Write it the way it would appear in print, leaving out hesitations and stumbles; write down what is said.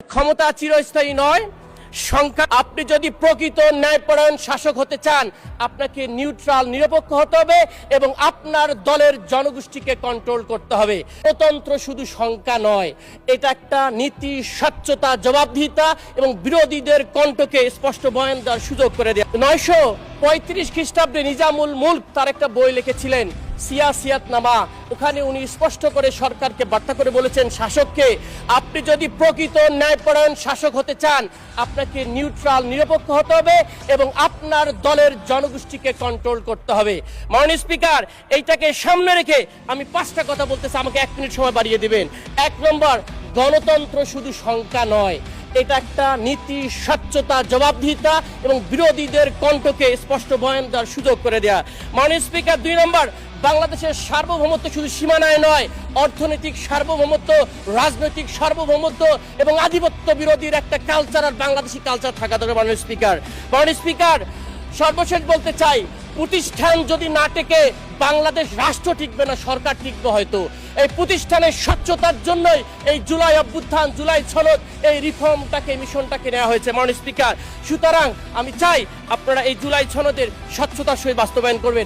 ক্ষমতা চিরস্থায়ী নয়। সংখ্যা আপনি যদি প্রকৃত ন্যায়পরায়ণ শাসক হতে চান, আপনাকে নিউট্রাল নিরপেক্ষ হতে হবে এবং আপনার দলের জনগোষ্ঠীকে কন্ট্রোল করতে হবে। গণতন্ত্র শুধু সংখ্যা নয়, এটা একটা নীতি, স্বচ্ছতা, জবাবদিহিতা এবং বিরোধীদের কণ্ঠকে স্পষ্ট বয়ান দেওয়ার সুযোগ করে দেয়। 935 খ্রিস্টাব্দে নিজামুল মুলক তার একটা বই লিখেছিলেন সিয়াসিয়াতনামা। ওখানে উনি স্পষ্ট করে সরকারকে বার্তা করে বলেছেন, শাসককে আপনি যদি প্রকৃত ন্যায়পরায়ণ শাসক হতে চান, আপনাকে নিউট্রাল নিরপেক্ষ হতে হবে এবং আপনার দলের জনগোষ্ঠীকে কন্ট্রোল করতে হবে। মাননীয় স্পিকার, এইটাকে সামনে রেখে আমি 5টা কথা বলতেছি, আমাকে 1 মিনিট সময় বাড়িয়ে দিবেন। 1 নম্বর, গণতন্ত্র শুধু সংখ্যা নয়, এটা একটা নীতি, স্বচ্ছতা, জবাবদিহিতা এবং বিরোধীদের কণ্ঠকে স্পষ্ট বয়ান দেওয়ার সুযোগ করে দেয়া। মাননীয় স্পিকার, 2 নম্বর, বাংলাদেশের সার্বভৌমত্ব শুধু সীমানায় নয়, অর্থনৈতিক সার্বভৌমত্ব, রাজনৈতিক সার্বভৌমত্ব এবং আধিপত্য বিরোধীর একটা কালচার আর বাংলাদেশি কালচার থাকা দরকার। মাননীয় স্পিকার, সর্বশেষ বলতে চাই, প্রতিষ্ঠান যদি না টেকে বাংলাদেশ রাষ্ট্র টিকবে না, সরকার টিকবে হয়তো। এই প্রতিষ্ঠানের স্বচ্ছতার জন্যই এই জুলাই অভ্যুত্থান, জুলাই সনদ, এই রিফর্মটাকে, মিশনটাকে নেওয়া হয়েছে। মাননীয় স্পিকার, সুতরাং আমি চাই আপনারা এই জুলাই সনদের স্বচ্ছতার সহিত বাস্তবায়ন করবেন।